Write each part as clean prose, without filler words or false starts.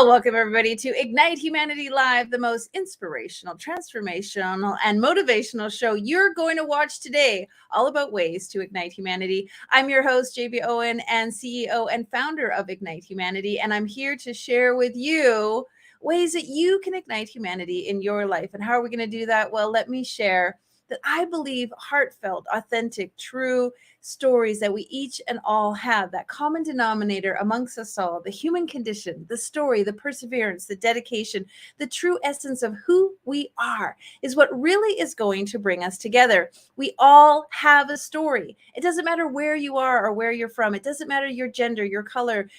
Well, welcome everybody to Ignite Humanity Live, the most inspirational, transformational, and motivational show you're going to watch today, all about ways to ignite humanity. I'm your host, JB Owen, and CEO and founder of Ignite Humanity, and I'm here to share with you ways that you can ignite humanity in your life. And how are we going to do that? Well, let me share that I believe heartfelt, authentic, true stories that we each and all have, that common denominator amongst us all, the human condition, the story, the perseverance, the dedication, the true essence of who we are is what really is going to bring us together. We all have a story. It doesn't matter where you are or where you're from. It doesn't matter your gender, your color,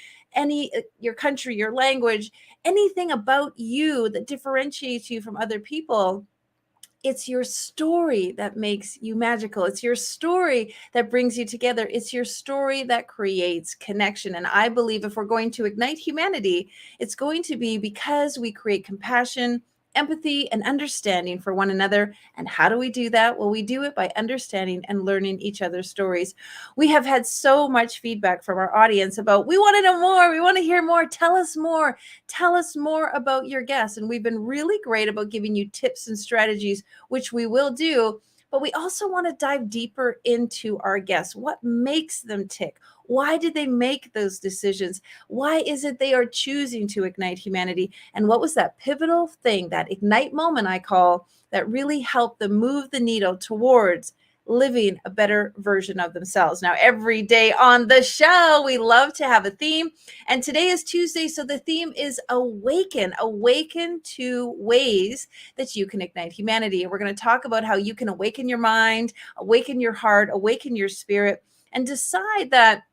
your country, your language, anything about you that differentiates you from other people. It's your story that makes you magical. It's your story that brings you together. It's your story that creates connection. And I believe if we're going to ignite humanity, it's going to be because we create compassion, empathy, and understanding for one another. And how do we do that? Well, we do it by understanding and learning each other's stories. We have had so much feedback from our audience about, we want to know more. We want to hear more. Tell us more. Tell us more about your guests. And we've been really great about giving you tips and strategies, which we will do. But we also want to dive deeper into our guests. What makes them tick? Why did they make those decisions? Why is it they are choosing to ignite humanity? And what was that pivotal thing, that ignite moment I call, that really helped them move the needle towards living a better version of themselves? Now, every day on the show, we love to have a theme. And today is Tuesday, so the theme is awaken. Awaken to ways that you can ignite humanity. And we're going to talk about how you can awaken your mind, awaken your heart, awaken your spirit, and decide that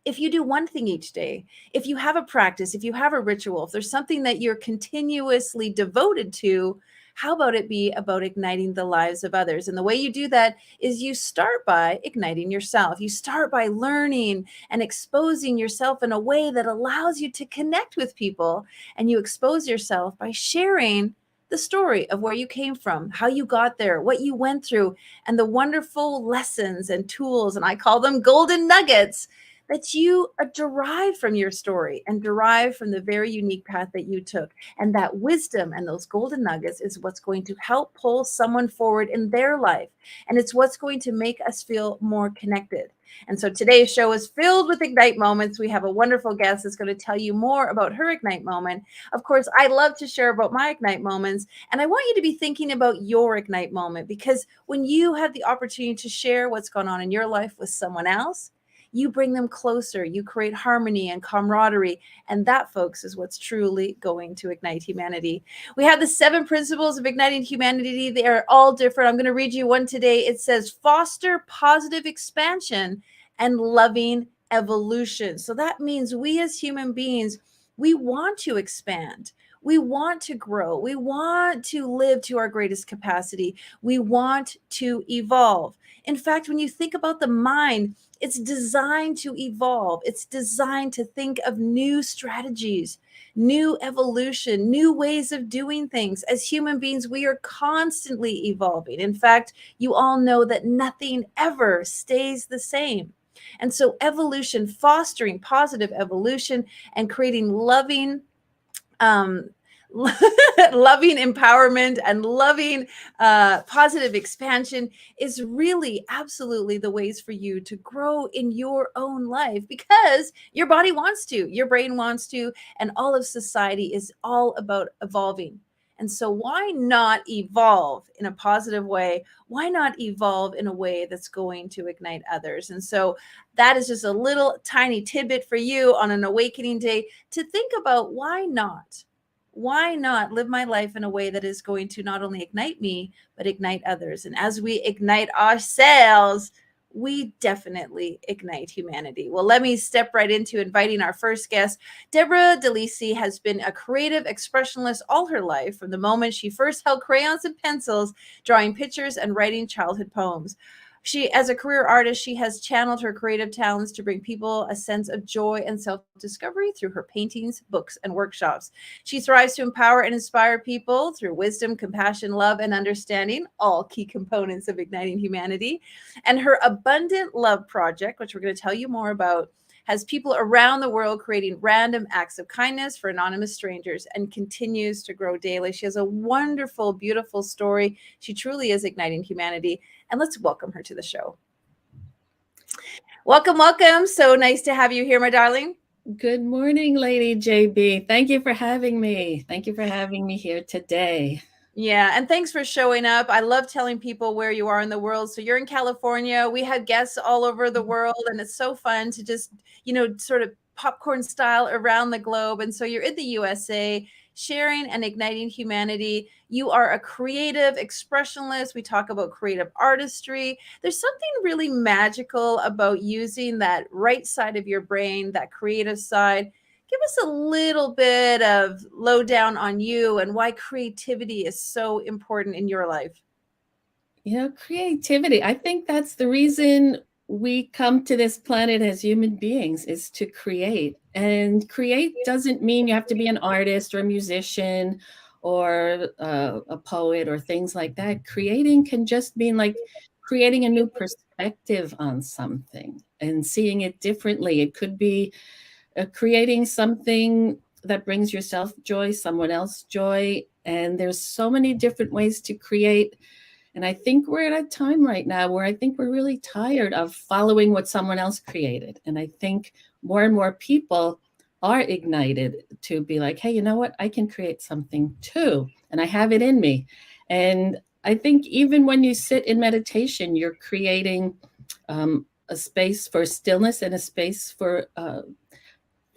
if you do one thing each day, if you have a practice, if you have a ritual, if there's something that you're continuously devoted to, how about it be about igniting the lives of others? And the way you do that is you start by igniting yourself. You start by learning and exposing yourself in a way that allows you to connect with people. And you expose yourself by sharing the story of where you came from, how you got there, what you went through, and the wonderful lessons and tools, and I call them golden nuggets, that you derive from your story and derive from the very unique path that you took. And that wisdom and those golden nuggets is what's going to help pull someone forward in their life. And it's what's going to make us feel more connected. And so today's show is filled with Ignite moments. We have a wonderful guest that's going to tell you more about her Ignite moment. Of course, I love to share about my Ignite moments. And I want you to be thinking about your Ignite moment, because when you have the opportunity to share what's going on in your life with someone else, you bring them closer, you create harmony and camaraderie. And that, folks, is what's truly going to ignite humanity. We have the 7 principles of igniting humanity. They are all different. I'm going to read you one today. It says, foster positive expansion and loving evolution. So that means we as human beings, we want to expand. We want to grow. We want to live to our greatest capacity. We want to evolve. In fact, when you think about the mind, it's designed to evolve. It's designed to think of new strategies, new evolution, new ways of doing things. As human beings, we are constantly evolving. In fact, you all know that nothing ever stays the same. And so evolution, fostering positive evolution and creating loving loving empowerment and loving positive expansion is really absolutely the ways for you to grow in your own life, because your body wants to, your brain wants to, and all of society is all about evolving. And so why not evolve in a positive way? Why not evolve in a way that's going to ignite others? And so that is just a little tiny tidbit for you on an awakening day to think about, why not? Why not live my life in a way that is going to not only ignite me, but ignite others? And as we ignite ourselves, we definitely ignite humanity. Well, let me step right into inviting our first guest. DeLisi has been a creative expressionist all her life, from the moment she first held crayons and pencils, drawing pictures and writing childhood poems. She, as a career artist, she has channeled her creative talents to bring people a sense of joy and self-discovery through her paintings, books, and workshops. She thrives to empower and inspire people through wisdom, compassion, love, and understanding, all key components of igniting humanity. And her Abundant Love project, which we're going to tell you more about, has people around the world creating random acts of kindness for anonymous strangers and continues to grow daily. She has a wonderful, beautiful story. She truly is igniting humanity. And let's welcome her to the show. Welcome, welcome. So nice to have you here, my darling. Good morning, Lady JB. Thank you for having me. Thank you for having me here today. Yeah, and thanks for showing up. I love telling people where you are in the world. So you're in California. We have guests all over the world, and it's so fun to just, sort of popcorn style around the globe. And so you're in the USA, sharing and igniting humanity. You are a creative expressionist. We talk about creative artistry. There's something really magical about using that right side of your brain, that creative side. Give us a little bit of lowdown on you and why creativity is so important in your life. Creativity. I think that's the reason we come to this planet as human beings, is to create. And create doesn't mean you have to be an artist or a musician or a poet or things like that. Creating can just mean like creating a new perspective on something and seeing it differently. It could be creating something that brings yourself joy, someone else joy. And there's so many different ways to create. And I think we're at a time right now where I think we're really tired of following what someone else created. And I think more and more people are ignited to be like, hey, you know what? I can create something too. And I have it in me. And I think even when you sit in meditation, you're creating a space for stillness and a space for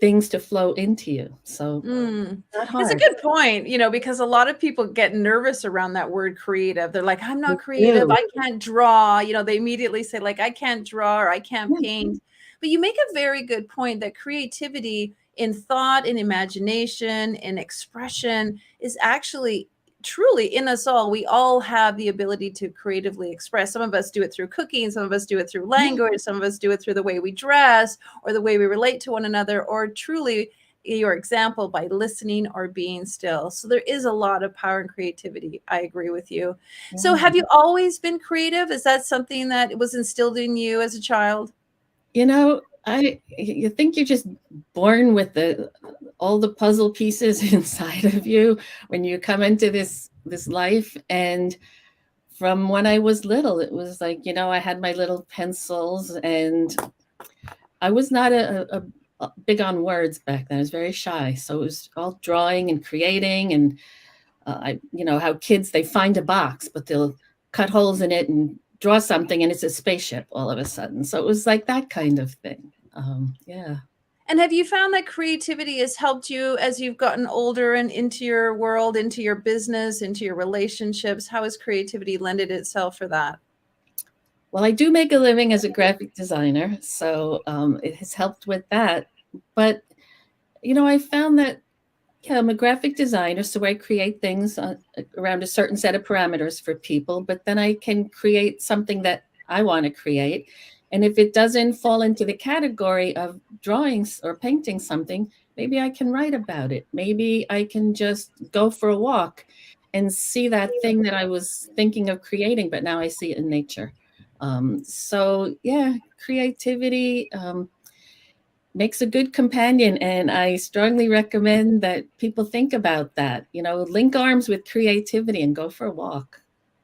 things to flow into you. So not It's a hard. good point, because a lot of people get nervous around that word creative. They're like, I'm You not creative. do. I can't draw. They immediately say, like, I can't draw or I can't Yeah. paint. But you make a very good point that creativity in thought, in imagination, in expression is actually truly in us all. We all have the ability to creatively express. Some of us do it through cooking, some of us do it through Yeah. language, some of us do it through the way we dress or the way we relate to one another, or truly your example by listening or being still. So there is a lot of power and creativity. I agree with you. So Yeah. have you always been creative? Is that something that was instilled in you as a child? You think you're just born with all the puzzle pieces inside of you when you come into this life. And from when I was little, it was like, I had my little pencils, and I was not a big on words back then. I was very shy. So it was all drawing and creating. And how kids, they find a box, but they'll cut holes in it and draw something, and it's a spaceship all of a sudden. So it was like that kind of thing. Yeah. And have you found that creativity has helped you as you've gotten older and into your world, into your business, into your relationships? How has creativity lended itself for that? Well, I do make a living as a graphic designer, so it has helped with that. But I found that, yeah, I'm a graphic designer, so I create things around a certain set of parameters for people, but then I can create something that I want to create. And if it doesn't fall into the category of drawings or painting something, maybe I can write about it. Maybe I can just go for a walk and see that thing that I was thinking of creating, but now I see it in nature. So, yeah, creativity. Makes a good companion, and I strongly recommend that people think about that. Link arms with creativity and go for a walk.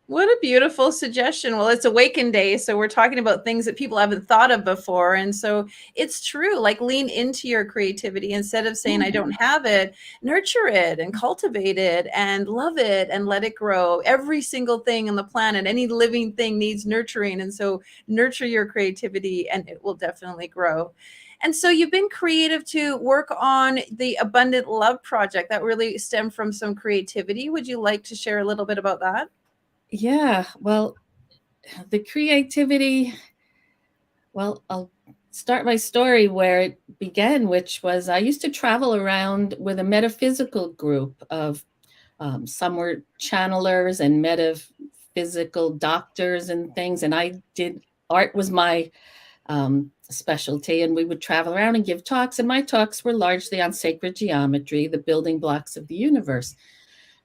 What a beautiful suggestion. Well, it's Awaken Day, so we're talking about things that people haven't thought of before. And so it's true, like lean into your creativity instead of saying, I don't have it, nurture it and cultivate it and love it and let it grow. Every single thing on the planet, any living thing needs nurturing. And so nurture your creativity and it will definitely grow. And so you've been creative to work on the Abundant Love Project that really stemmed from some creativity. Would you like to share a little bit about that? Yeah, well, the creativity, well, I'll start my story where it began, which was I used to travel around with a metaphysical group of some were channelers and metaphysical doctors and things. And art was my specialty, and we would travel around and give talks. And my talks were largely on sacred geometry, the building blocks of the universe.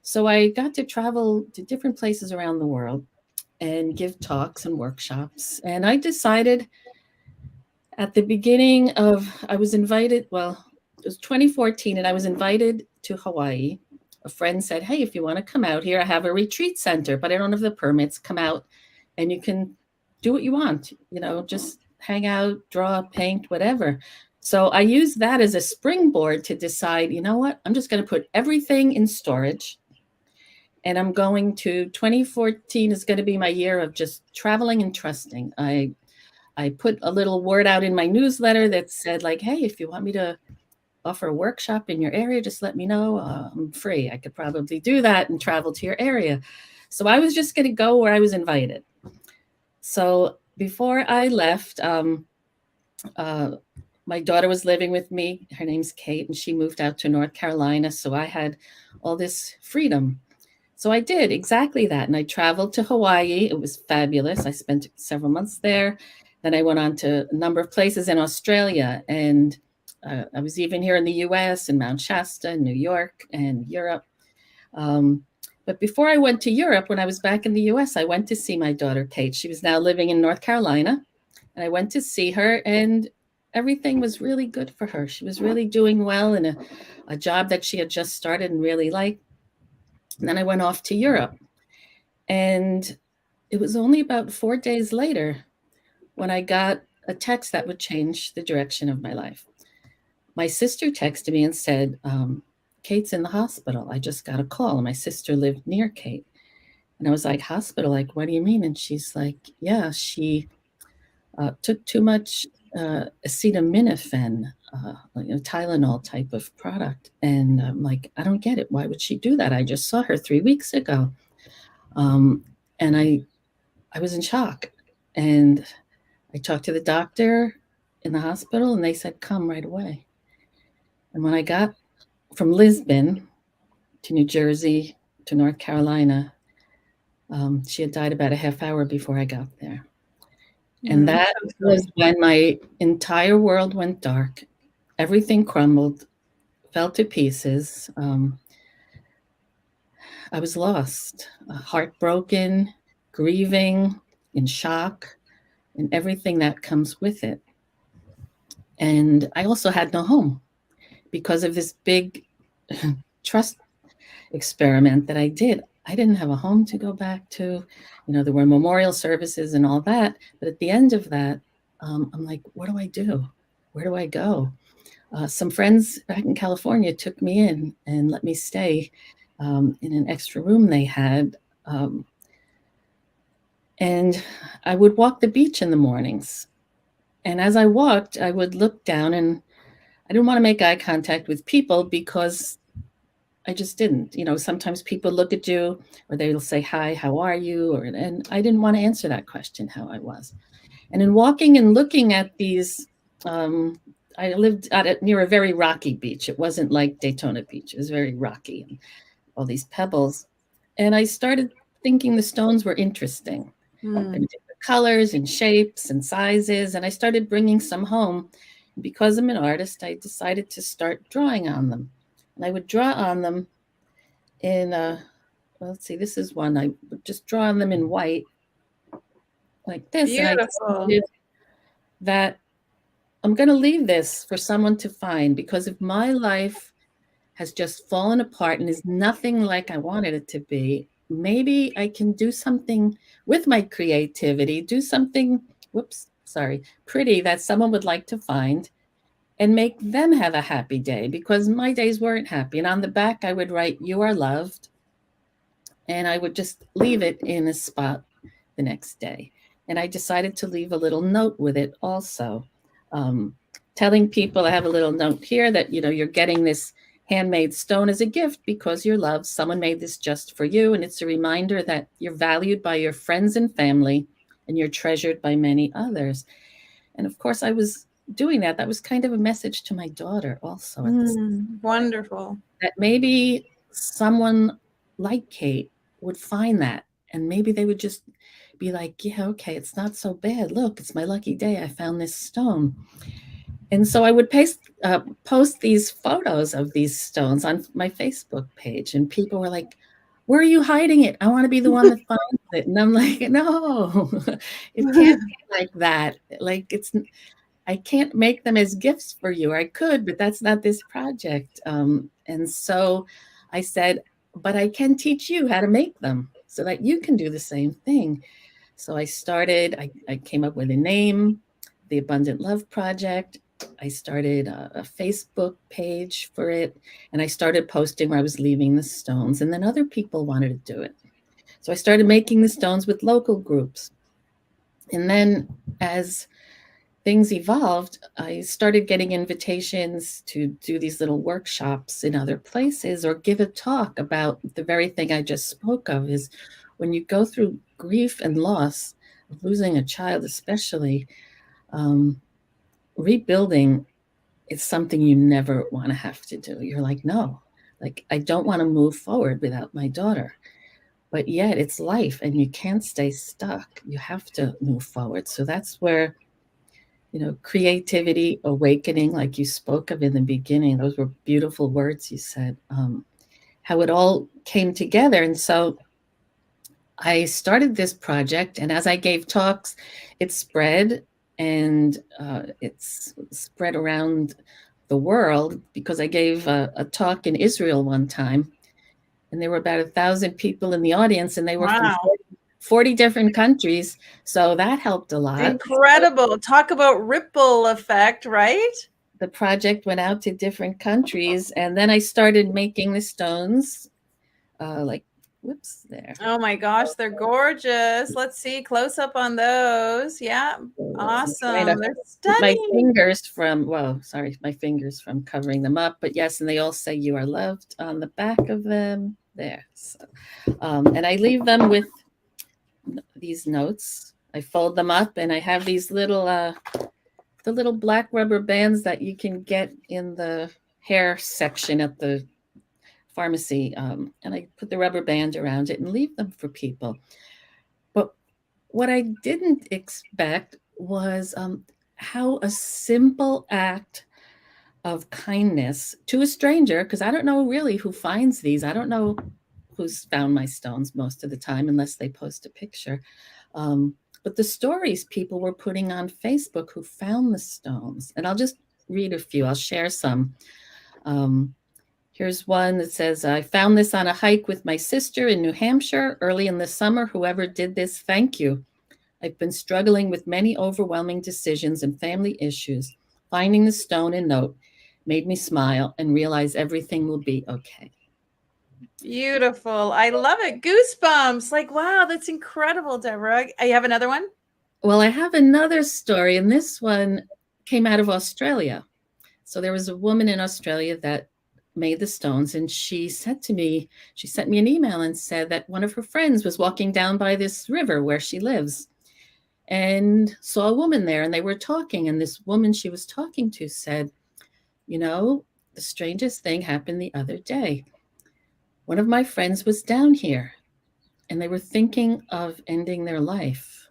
So I got to travel to different places around the world and give talks and workshops. And I decided At the beginning of, I was invited, well, it was 2014, and I was invited to Hawaii. A friend said, "Hey, if you want to come out here, I have a retreat center, but I don't have the permits. Come out and you can do what you want, just hang out, draw, paint, whatever." So I used that as a springboard to decide, you know what, I'm just going to put everything in storage. And I'm going to, 2014 is going to be my year of just traveling and trusting. I put a little word out in my newsletter that said, like, hey, if you want me to offer a workshop in your area, just let me know. I'm free. I could probably do that and travel to your area. So I was just going to go where I was invited. So before I left, my daughter was living with me. Her name's Kate, and she moved out to North Carolina. So I had all this freedom. So I did exactly that. And I traveled to Hawaii. It was fabulous. I spent several months there. Then I went on to a number of places in Australia. And I was even here in the US, in Mount Shasta, New York, and Europe. But before I went to Europe, when I was back in the US, I went to see my daughter, Kate. She was now living in North Carolina. And I went to see her, and everything was really good for her. She was really doing well in a job that she had just started and really liked. And then I went off to Europe. And it was only about 4 days later when I got a text that would change the direction of my life. My sister texted me and said, Kate's in the hospital. I just got a call. And my sister lived near Kate. And I was like, hospital? Like, what do you mean? And she's like, yeah, she took too much acetaminophen, like a Tylenol type of product. And I'm like, I don't get it. Why would she do that? I just saw her 3 weeks ago. And I was in shock. And I talked to the doctor in the hospital, and they said, come right away. And when I got from Lisbon to New Jersey to North Carolina, she had died about a half hour before I got there. And that was when my entire world went dark. Everything crumbled, fell to pieces. I was lost, heartbroken, grieving, in shock, and everything that comes with it. And I also had no home because of this big trust experiment that I did. I didn't have a home to go back to. There were memorial services and all that. But at the end of that, I'm like, what do I do? Where do I go? Some friends back in California took me in and let me stay in an extra room they had. And I would walk the beach in the mornings. And as I walked, I would look down, and I didn't want to make eye contact with people because I just didn't. Sometimes people look at you, or they'll say, hi, how are you? And I didn't want to answer that question, how I was. And in walking and looking at these, I lived near a very rocky beach. It wasn't like Daytona Beach. It was very rocky, and all these pebbles. And I started thinking the stones were interesting. They were different colors and shapes and sizes. And I started bringing some home. And because I'm an artist, I decided to start drawing on them. And I would draw on them in, let's see, this is one. I would just draw on them in white like this. Beautiful. And I decided that I'm going to leave this for someone to find, because if my life has just fallen apart and is nothing like I wanted it to be, maybe I can do something with my creativity, do something, pretty that someone would like to find, and make them have a happy day, because my days weren't happy. And on the back, I would write, you are loved. And I would just leave it in a spot the next day. And I decided to leave a little note with it also, telling people, I have a little note here that, you're getting this handmade stone as a gift because you're loved. Someone made this just for you. And it's a reminder that you're valued by your friends and family, and you're treasured by many others. And of course, I was doing that. That was kind of a message to my daughter also. Wonderful. That maybe someone like Kate would find that, and maybe they would just be like, yeah, okay, it's not so bad. Look, it's my lucky day. I found this stone. And so I would post these photos of these stones on my Facebook page, and people were like, where are you hiding it? I want to be the one that finds it. And I'm like, no, it can't be like that. Like, I can't make them as gifts for you. I could, but that's not this project. And so I said, but I can teach you how to make them so that you can do the same thing. So I came up with a name, the Abundant Love Project. I started a Facebook page for it, and I started posting where I was leaving the stones, and then other people wanted to do it. So I started making the stones with local groups. And then as things evolved, I started getting invitations to do these little workshops in other places or give a talk about the very thing I just spoke of is when you go through grief and loss, losing a child especially, rebuilding is something you never want to have to do. You're like, no, like I don't want to move forward without my daughter. But yet it's life and you can't stay stuck. You have to move forward. So that's where creativity, awakening, like you spoke of in the beginning, those were beautiful words you said, how it all came together. And so I started this project, and as I gave talks, it spread, and it's spread around the world because I gave a talk in Israel one time, and there were about 1,000 people in the audience, and they were from 40 different countries. So that helped a lot. Incredible. Talk about ripple effect, right? The project went out to different countries, and then I started making the stones, whoops, there. Oh my gosh, they're gorgeous. Let's see, close up on those. Yeah, awesome. They're stunning. My fingers from covering them up, but yes, and they all say "You are loved" on the back of them. There, so, and I leave them with these notes. I fold them up, and I have these little, the little black rubber bands that you can get in the hair section at the pharmacy, and I put the rubber band around it and leave them for people. But what I didn't expect was how a simple act of kindness to a stranger, because I don't know really who finds these. I don't know who's found my stones most of the time unless they post a picture. But the stories people were putting on Facebook who found the stones, and I'll just read a few. I'll share some. Here's one that says, I found this on a hike with my sister in New Hampshire early in the summer. Whoever did this, thank you. I've been struggling with many overwhelming decisions and family issues. Finding the stone and note made me smile and realize everything will be okay. Beautiful. I love it. Goosebumps. Like, wow, that's incredible, Deborah. You have another one? Well, I have another story, and this one came out of Australia. So there was a woman in Australia that made the stones, and she sent me an email and said that one of her friends was walking down by this river where she lives and saw a woman there, and they were talking, and this woman she was talking to said, the strangest thing happened the other day. One of my friends was down here, and they were thinking of ending their life,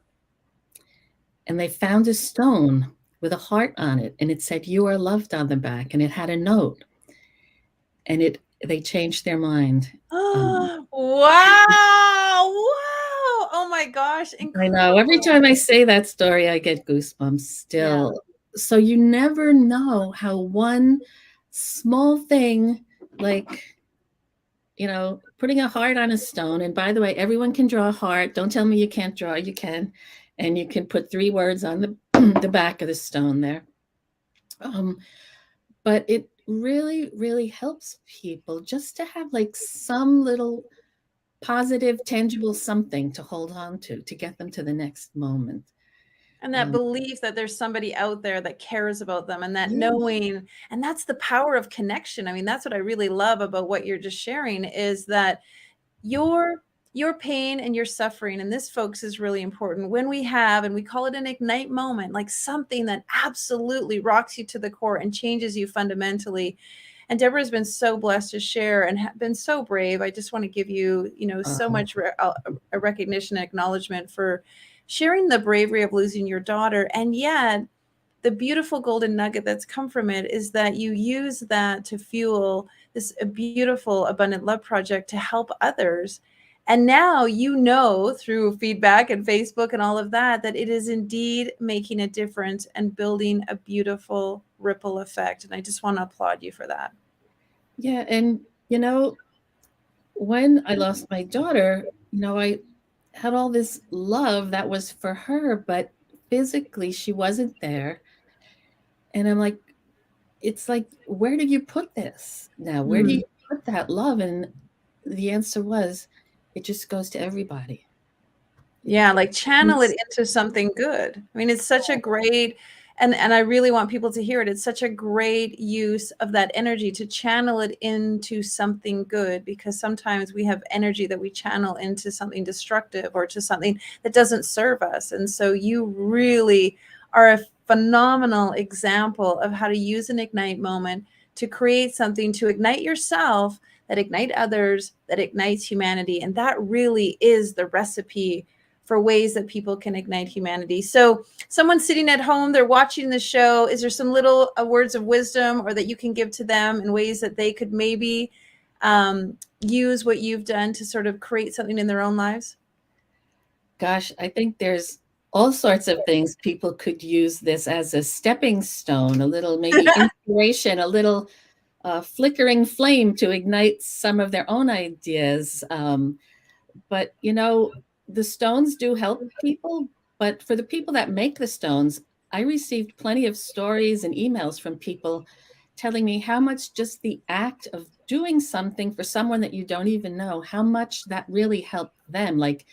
and they found a stone with a heart on it, and it said, "You are loved" on the back, and it had a note. And they changed their mind. Wow. Wow. Oh my gosh. Incredible. I know. Every time I say that story, I get goosebumps still. Yeah. So you never know how one small thing, like, putting a heart on a stone. And by the way, everyone can draw a heart. Don't tell me you can't draw. You can. And you can put 3 words on the back of the stone there. But it really, really helps people just to have like some little positive, tangible something to hold on to get them to the next moment. And that belief that there's somebody out there that cares about them, and that knowing, and that's the power of connection. I mean, that's what I really love about what you're just sharing, is that your pain and your suffering, and this, folks, is really important. When we have, and we call it an ignite moment, like something that absolutely rocks you to the core and changes you fundamentally. And Deborah's been so blessed to share and been so brave. I just want to give you, so much a recognition and acknowledgement for sharing the bravery of losing your daughter. And yet the beautiful golden nugget that's come from it is that you use that to fuel this beautiful Abundant Love Project to help others. And now you know through feedback and Facebook and all of that, that it is indeed making a difference and building a beautiful ripple effect. And I just want to applaud you for that. Yeah. And, when I lost my daughter, I had all this love that was for her, but physically she wasn't there. And I'm like, it's like, where do you put this now? Where do Mm. you put that love? And the answer was, it just goes to everybody. Yeah, like channel it It's- into something good. I mean, it's such a great, and I really want people to hear it. It's such a great use of that energy to channel it into something good, because sometimes we have energy that we channel into something destructive or to something that doesn't serve us. And so you really are a phenomenal example of how to use an ignite moment to create something, to ignite yourself, that ignite others, that ignites humanity. And that really is the recipe for ways that people can ignite humanity. So someone sitting at home, they're watching the show. Is there some little words of wisdom or that you can give to them in ways that they could maybe use what you've done to sort of create something in their own lives? Gosh, I think there's all sorts of things people could use this as a stepping stone, a little maybe inspiration, a little flickering flame to ignite some of their own ideas. But the stones do help people. But for the people that make the stones, I received plenty of stories and emails from people telling me how much just the act of doing something for someone that you don't even know, how much that really helped them. Like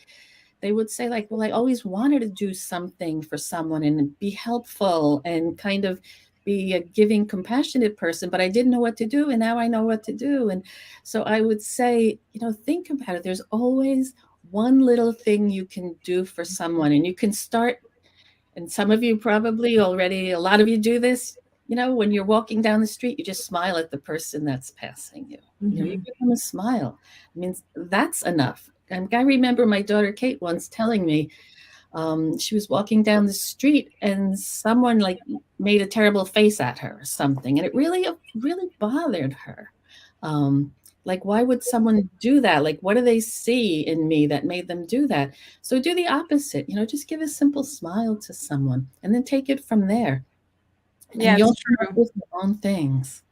they would say, like, well, I always wanted to do something for someone and be helpful and kind of be a giving, compassionate person, but I didn't know what to do. And now I know what to do. And so I would say, think about it. There's always one little thing you can do for someone, and you can start. And some of you probably already, a lot of you do this. When you're walking down the street, you just smile at the person that's passing you. You give them a smile. I mean, that's enough. And I remember my daughter Kate once telling me, she was walking down the street and someone like made a terrible face at her or something, and it really bothered her. Like, why would someone do that? Like, what do they see in me that made them do that? So do the opposite. Just give a simple smile to someone and then take it from there, and Yeah, it's you'll come up true. with your own things.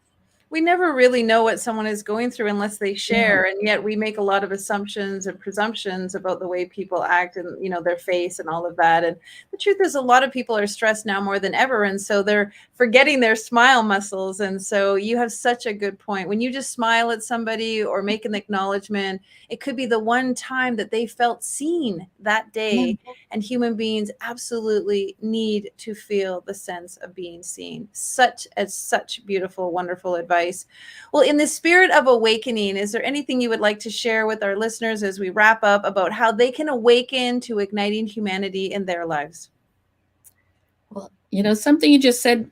We never really know what someone is going through unless they Yeah. share, and yet we make a lot of assumptions and presumptions about the way people act and their face and all of that. And the truth is, a lot of people are stressed now more than ever, and so they're forgetting their smile muscles. And so you have such a good point. When you just smile at somebody or make an acknowledgement, it could be the one time that they felt seen that day. And human beings absolutely need to feel the sense of being seen. Such beautiful, wonderful advice. Well, in the spirit of awakening, is there anything you would like to share with our listeners as we wrap up about how they can awaken to igniting humanity in their lives? Well, something you just said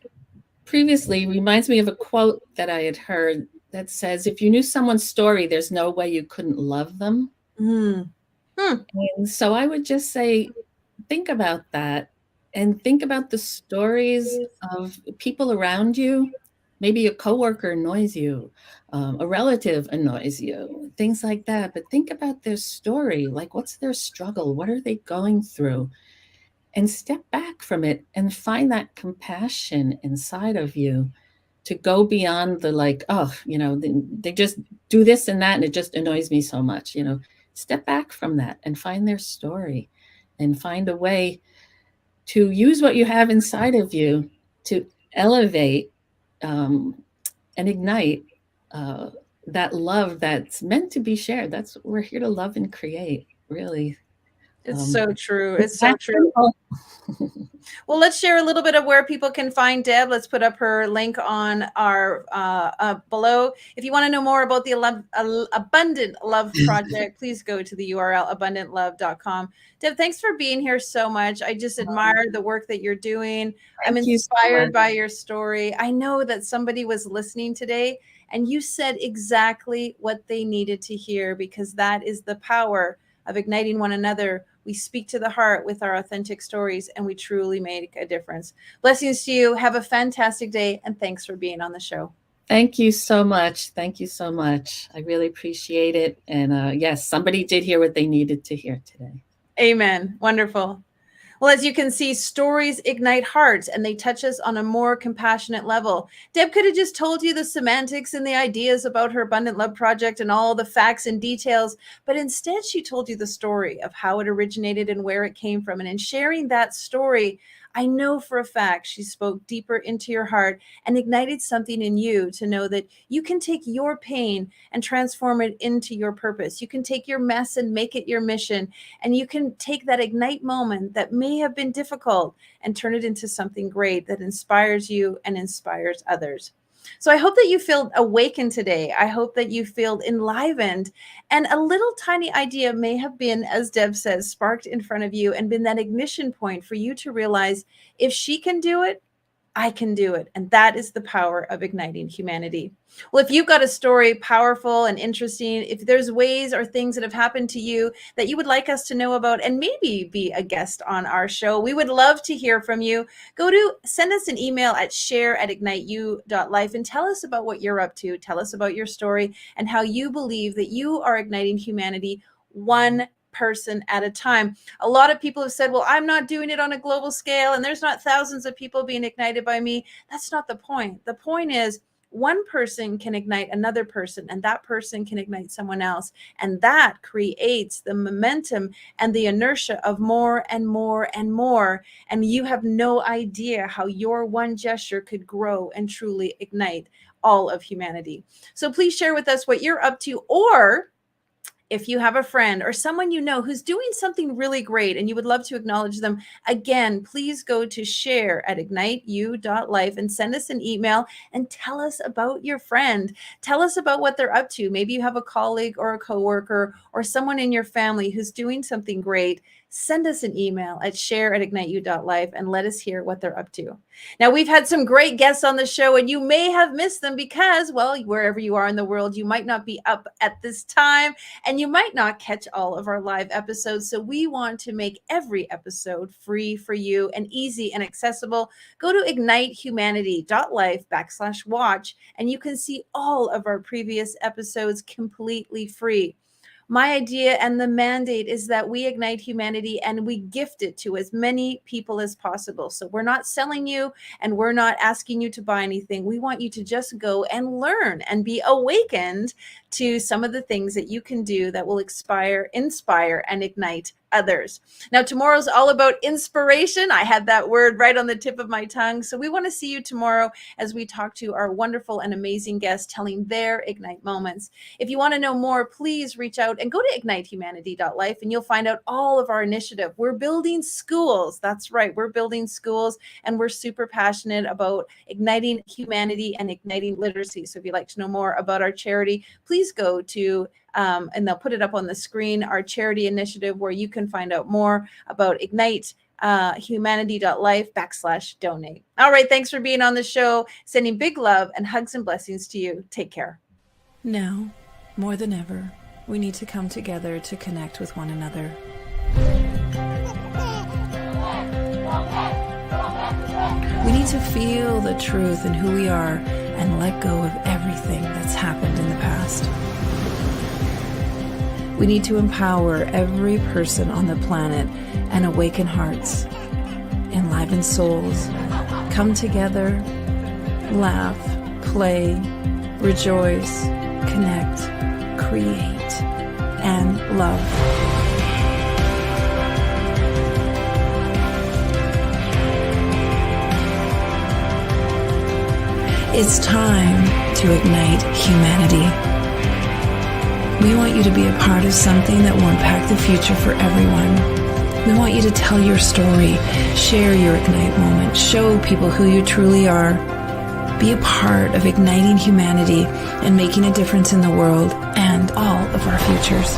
previously reminds me of a quote that I had heard that says, if you knew someone's story, there's no way you couldn't love them. Mm. And so I would just say, think about that and think about the stories of people around you. Maybe a coworker annoys you, a relative annoys you, things like that. But think about their story. Like, what's their struggle? What are they going through? And step back from it and find that compassion inside of you to go beyond the like, oh, they just do this and that, and it just annoys me so much. Step back from that and find their story and find a way to use what you have inside of you to elevate and ignite uh, that love that's meant to be shared. That's what we're here to love and create, really. It's Um, so true. it's It's so that true. simple. Well, let's share a little bit of where people can find Deb. Let's put up her link on our below. If you want to know more about the Abundant Love Project, please go to the URL abundantlove.com. Deb, thanks for being here so much. I just admire the work that you're doing. I'm Thank you so inspired much. by your story. I know that somebody was listening today and you said exactly what they needed to hear, because that is the power of igniting one another. We speak to the heart with our authentic stories, and we truly make a difference. Blessings to you. Have a fantastic day, and thanks for being on the show. Thank you so much. Thank you so much. I really appreciate it. And yes, somebody did hear what they needed to hear today. Amen. Wonderful. Well, as you can see, stories ignite hearts and they touch us on a more compassionate level. Deb could have just told you the semantics and the ideas about her Abundant Love Project and all the facts and details, but instead she told you the story of how it originated and where it came from. And in sharing that story, I know for a fact she spoke deeper into your heart and ignited something in you to know that you can take your pain and transform it into your purpose. You can take your mess and make it your mission. And you can take that ignite moment that may have been difficult and turn it into something great that inspires you and inspires others. So I hope that you feel awakened today. I hope that you feel enlivened, and a little tiny idea may have been, as Deb says, sparked in front of you and been that ignition point for you to realize if she can do it, I can do it. And that is the power of igniting humanity. Well, if you've got a story powerful and interesting, if there's ways or things that have happened to you that you would like us to know about and maybe be a guest on our show, we would love to hear from you. Send us an email at share@igniteyou.life and tell us about what you're up to. Tell us about your story and how you believe that you are igniting humanity one person at a time. A lot of people have said, well, I'm not doing it on a global scale and there's not thousands of people being ignited by me. That's not the point. The point is one person can ignite another person and that person can ignite someone else. And that creates the momentum and the inertia of more and more and more. And you have no idea how your one gesture could grow and truly ignite all of humanity. So please share with us what you're up to, or if you have a friend or someone you know who's doing something really great and you would love to acknowledge them, again, please go to share@igniteyou.life and send us an email and tell us about your friend. Tell us about what they're up to. Maybe you have a colleague or a coworker or someone in your family who's doing something great. Send us an email at share@igniteyou.life and let us hear what they're up to. Now, we've had some great guests on the show, and you may have missed them because, well, wherever you are in the world, you might not be up at this time, and you might not catch all of our live episodes. So we want to make every episode free for you and easy and accessible. Go to ignitehumanity.life/watch, and you can see all of our previous episodes completely free. My idea and the mandate is that we ignite humanity and we gift it to as many people as possible. So we're not selling you and we're not asking you to buy anything. We want you to just go and learn and be awakened to some of the things that you can do that will inspire, and ignite others. Now, tomorrow's all about inspiration. I had that word right on the tip of my tongue. So we want to see you tomorrow as we talk to our wonderful and amazing guests telling their Ignite moments. If you want to know more, please reach out and go to ignitehumanity.life and you'll find out all of our initiative. We're building schools. That's right. We're building schools and we're super passionate about igniting humanity and igniting literacy. So if you'd like to know more about our charity, please go to and they'll put it up on the screen, our charity initiative, where you can find out more about Ignite humanity.life/donate. All right. Thanks for being on the show. Sending big love and hugs and blessings to you. Take care. Now, more than ever, we need to come together to connect with one another. We need to feel the truth in who we are and let go of everything that's happened in the past. We need to empower every person on the planet and awaken hearts, enliven souls, come together, laugh, play, rejoice, connect, create, and love. It's time to ignite humanity. We want you to be a part of something that will impact the future for everyone. We want you to tell your story, share your Ignite moment, show people who you truly are. Be a part of igniting humanity and making a difference in the world and all of our futures.